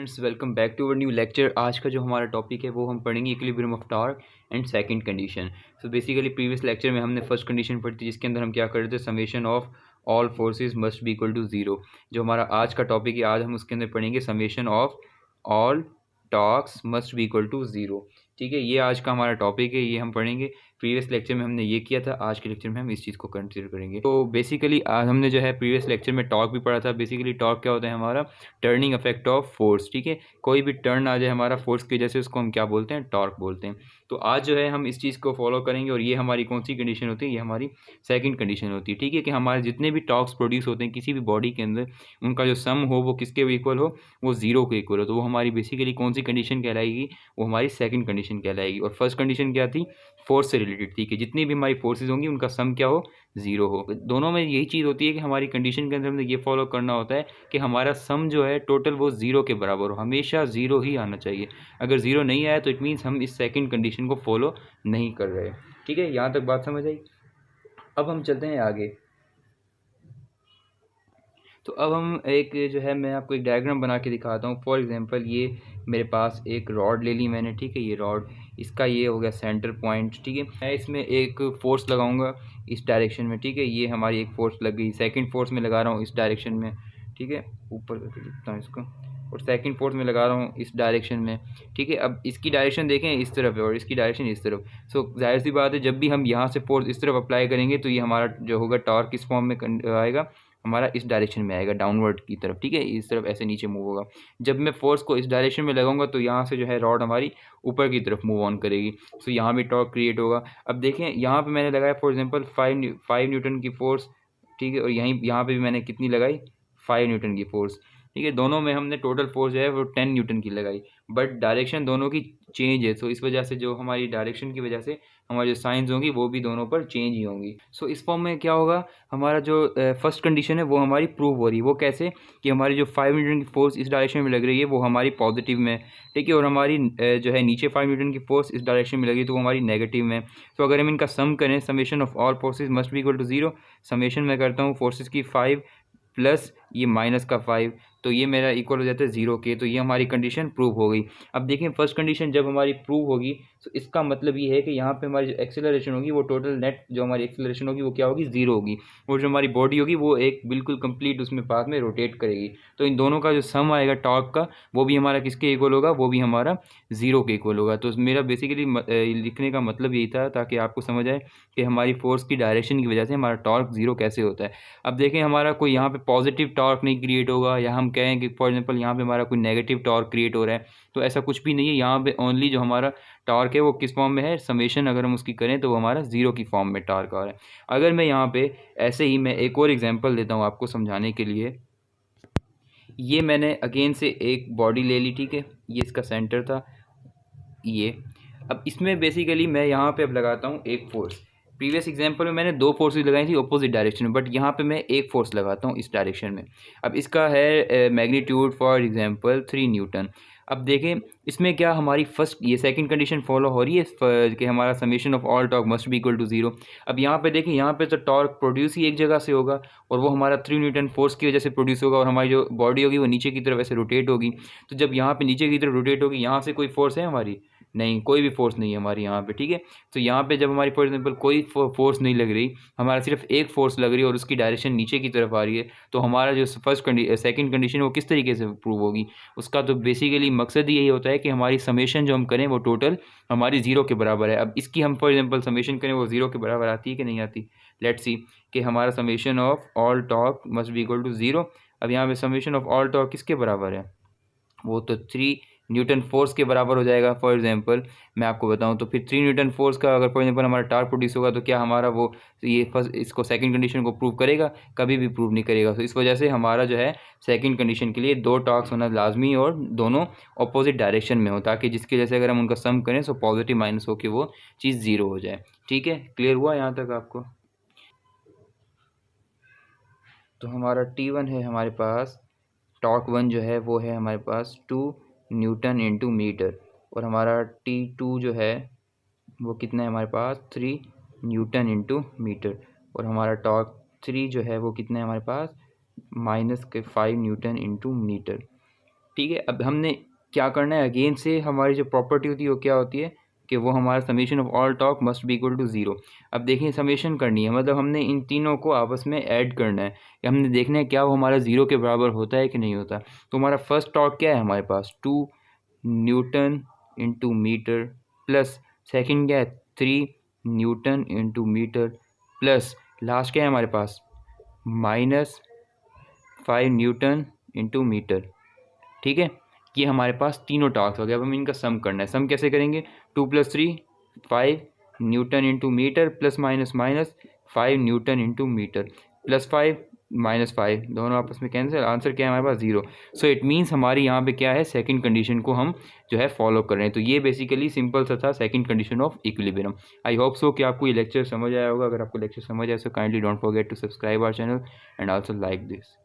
Friends, welcome back to our new lecture. आज का जो हमारा टॉपिक है वो हम पढ़ेंगे equilibrium of torque and second condition. So basically previous lecture में हमने फर्स्ट कंडीशन पढ़ी थी, जिसके अंदर हम क्या कर रहे थे, summation of all forces must be equal to zero. जो हमारा आज का टॉपिक है, आज हम उसके अंदर पढ़ेंगे summation of all torques must be equal to zero. ठीक है, ये आज का हमारा टॉपिक है, ये हम पढ़ेंगे। प्रीवियस लेक्चर में हमने ये किया था, आज के लेक्चर में हम इस चीज़ को कंसिडर करेंगे। तो बेसिकली आज हमने जो है प्रीवियस लेक्चर में टॉर्क भी पढ़ा था। बेसिकली टॉर्क क्या होता है, हमारा टर्निंग इफेक्ट ऑफ फोर्स। ठीक है, कोई भी टर्न आ जाए हमारा फोर्स की वजह से, उसको हम क्या बोलते हैं, टॉर्क बोलते हैं। तो आज जो है हम इस चीज़ को फॉलो करेंगे, और ये हमारी कौन सी कंडीशन होती है, ये हमारी सेकंड कंडीशन होती है। ठीक है, कि हमारे जितने भी टॉर्क्स प्रोड्यूस होते हैं किसी भी बॉडी के अंदर, उनका जो सम हो वो किसके इक्वल हो, वो जीरो के इक्वल हो। तो वो हमारी बेसिकली कौन सी कंडीशन कहलाएगी, वो हमारी सेकंड कंडीशन कहलाएगी। और फर्स्ट कंडीशन क्या थी, फोर्स से रिलेटेड थी, कि जितनी भी हमारी फोर्सेज होंगी उनका सम क्या हो, जीरो हो। दोनों में यही चीज़ होती है कि हमारी कंडीशन के अंदर हमें ये फॉलो करना होता है कि हमारा सम जो है टोटल वो जीरो के बराबर हो, हमेशा जीरो ही आना चाहिए। अगर जीरो नहीं आया तो इट मीन्स हम इस सेकंड कंडीशन को फॉलो नहीं कर रहे। ठीक है, यहाँ तक बात समझ आई। अब हम चलते हैं आगे। तो अब हम एक जो है, मैं आपको एक डायग्राम बना के दिखाता हूँ। फॉर एग्जांपल, ये मेरे पास एक रॉड ले ली मैंने। ठीक है, ये रॉड, इसका ये हो गया सेंटर पॉइंट। ठीक है, मैं इसमें एक फोर्स लगाऊंगा इस डायरेक्शन में। ठीक है, ये हमारी एक फोर्स लग गई। सेकंड फोर्स में लगा रहा हूँ इस डायरेक्शन में। ठीक है, ऊपर करके लिखता हूँ इसको। और सेकंड फोर्स में लगा रहा हूँ इस डायरेक्शन में। ठीक है, अब इसकी डायरेक्शन देखें इस तरफ है और इसकी डायरेक्शन इस तरफ। सो जाहिर सी बात है, जब भी हम यहाँ से फोर्स इस तरफ अप्लाई करेंगे तो ये हमारा जो होगा टॉर्क किस फॉर्म में आएगा, हमारा इस डायरेक्शन में आएगा, डाउनवर्ड की तरफ। ठीक है, इस तरफ ऐसे नीचे मूव होगा। जब मैं फोर्स को इस डायरेक्शन में लगाऊंगा तो यहाँ से जो है रॉड हमारी ऊपर की तरफ मूव ऑन करेगी। सो यहाँ भी टॉर्क क्रिएट होगा। अब देखें, यहाँ पे मैंने लगाया फॉर एग्जांपल 5 न्यूटन की फोर्स। ठीक है, और यहाँ पे भी मैंने कितनी लगाई, 5 न्यूटन की फोर्स। ठीक है, दोनों में हमने टोटल फोर्स जो है वो 10 न्यूटन की लगाई, बट डायरेक्शन दोनों की चेंज है। सो इस वजह से जो हमारी डायरेक्शन की वजह से हमारी जो साइंस होंगी वो भी दोनों पर चेंज ही होंगी। सो इस फॉर्म में क्या होगा, हमारा जो फर्स्ट कंडीशन है वो हमारी प्रूव हो रही है। वो कैसे, कि हमारी जो 5 न्यूटन की फोर्स इस डायरेक्शन में लग रही है वो हमारी पॉजिटिव में। ठीक है, और हमारी जो है नीचे 5 न्यूटन की फोर्स इस डायरेक्शन में लगी तो वो हमारी नेगेटिव में। तो अगर हम इनका सम करें, summation of all forces must be equal to zero. समेशन में करता हूँ फोर्सेज की 5 प्लस ये माइनस का 5, तो ये मेरा इक्वल हो जाता है जीरो के। तो ये हमारी कंडीशन प्रूव हो गई। अब देखें, फर्स्ट कंडीशन जब हमारी प्रूव होगी तो इसका मतलब ये है कि यहाँ पे हमारी जो एक्सेलरेशन होगी, वो टोटल नेट जो हमारी एक्सेलरेशन होगी वो क्या होगी, जीरो होगी। और जो हमारी बॉडी होगी वो एक बिल्कुल कंप्लीट उसमें पाथ में रोटेट करेगी। तो इन दोनों का जो सम आएगा टॉर्क का, वो भी हमारा किसके इक्वल होगा, वो भी हमारा जीरो के इक्वल होगा। तो मेरा बेसिकली लिखने का मतलब यही था, ताकि आपको समझ आए कि हमारी फोर्स की डायरेक्शन की वजह से हमारा टॉर्क जीरो कैसे होता है। अब देखें, हमारा कोई यहाँ पे पॉजिटिव टॉर्क नहीं क्रिएट होगा, या हम कहें कि फॉर एग्जांपल यहाँ पे हमारा कोई नेगेटिव टॉर्क क्रिएट हो रहा है, तो ऐसा कुछ भी नहीं है। यहाँ पे ओनली जो हमारा टॉर्क है वो किस फॉर्म में है, समेशन अगर हम उसकी करें तो वो हमारा जीरो की फॉर्म में टॉर्क आ रहा है। अगर मैं यहाँ पे ऐसे ही मैं एक और एग्जांपल देता हूँ आपको समझाने के लिए। ये मैंने अगेन से एक बॉडी ले ली। ठीक है, ये इसका सेंटर था ये। अब इसमें बेसिकली मैं यहाँ पे अब लगाता हूँ एक फोर्स। प्रीवियस एग्जांपल में मैंने दो फोर्सेस लगाई थी ऑपोजिट डायरेक्शन में, बट यहाँ पे मैं एक फोर्स लगाता हूँ इस डायरेक्शन में। अब इसका है मैग्नीट्यूड फॉर एग्जांपल 3 न्यूटन। अब देखें, इसमें क्या हमारी फर्स्ट ये सेकंड कंडीशन फॉलो हो रही है कि हमारा summation of all torque must be equal to zero. अब यहाँ पे देखें, यहाँ पे तो टॉर्क प्रोड्यूस ही एक जगह से होगा, और वो हमारा 3 न्यूटन फोर्स की वजह से प्रोड्यूस होगा, और हमारी जो बॉडी होगी वो नीचे की तरफ ऐसे रोटेट होगी। तो जब यहाँ पे नीचे की तरफ रोटेट होगी, यहाँ से कोई फोर्स है हमारी, नहीं, कोई भी फोर्स नहीं है हमारी यहाँ पे। ठीक है, तो यहाँ पे जब हमारी फॉर एग्जांपल कोई फोर्स नहीं लग रही, हमारा सिर्फ एक फोर्स लग रही है और उसकी डायरेक्शन नीचे की तरफ आ रही है, तो हमारा जो सेकंड कंडीशन वो किस तरीके से प्रूव होगी, उसका तो बेसिकली मकसद ही यही होता है कि हमारी समेशन जो हम करें वो टोटल हमारी जीरो के बराबर है। अब इसकी हम फॉर एग्जाम्पल समेशन करें, वो जीरो के बराबर आती है कि नहीं आती। लेट्स सी कि हमारा summation of all torque must be equal to zero. अब यहाँ पे समेशन ऑफ ऑल टॉर्क किसके बराबर है, वो तो 3 न्यूटन फोर्स के बराबर हो जाएगा। फॉर एग्जांपल मैं आपको बताऊं, तो फिर 3 न्यूटन फोर्स का अगर फॉर एग्जांपल हमारा टॉर्क प्रोड्यूस होगा, तो क्या हमारा वो ये फर्स्ट इसको सेकंड कंडीशन को प्रूव करेगा, कभी भी प्रूव नहीं करेगा। तो इस वजह से हमारा जो है सेकंड कंडीशन के लिए दो टॉर्क्स होना लाजमी, और दोनों अपोजिट डायरेक्शन में हो, ताकि जिसकी वजह से अगर हम उनका सम करें तो पॉजिटिव माइनस हो के वो चीज़ जीरो हो जाए। ठीक है, क्लियर हुआ यहाँ तक आपको। तो हमारा T1 है हमारे पास, टॉर्क 1 जो है वो है हमारे पास 2 न्यूटन इंटू मीटर, और हमारा T2 जो है वो कितना है हमारे पास, 3 न्यूटन इंटू मीटर, और हमारा टॉर्क 3 जो है वो कितना है हमारे पास, -5 न्यूटन इंटू मीटर। ठीक है। अब हमने क्या करना है, अगेन से हमारी जो प्रॉपर्टी होती है वो क्या होती है कि वो हमारा summation of all torque must be equal to zero. अब देखिए समेशन करनी है, मतलब हमने इन तीनों को आपस में ऐड करना है, या हमने देखना है क्या वो हमारा ज़ीरो के बराबर होता है कि नहीं होता। तो हमारा फर्स्ट टॉक क्या है हमारे पास, 2 newton into metre, plus second क्या है 3 newton into metre, plus last क्या है हमारे पास -5 न्यूटन इंटू मीटर। ठीक है, ये हमारे पास तीनों टॉर्क्स हो गए। अब हमें इनका सम करना है। सम कैसे करेंगे, 2 + 3 5 newton into metre, plus minus minus 5 newton into metre, +5 -5 दोनों आपस में कैंसिल, आंसर क्या है हमारे पास 0। सो इट मीन्स हमारी यहाँ पे क्या है, सेकंड कंडीशन को हम जो है फॉलो कर रहे हैं। तो ये बेसिकली सिंपल सा था second condition of equilibrium. I hope so कि आपको ये लेक्चर समझ आया होगा। अगर आपको लेक्चर समझ आया so kindly don't forget to subscribe our channel and also like this.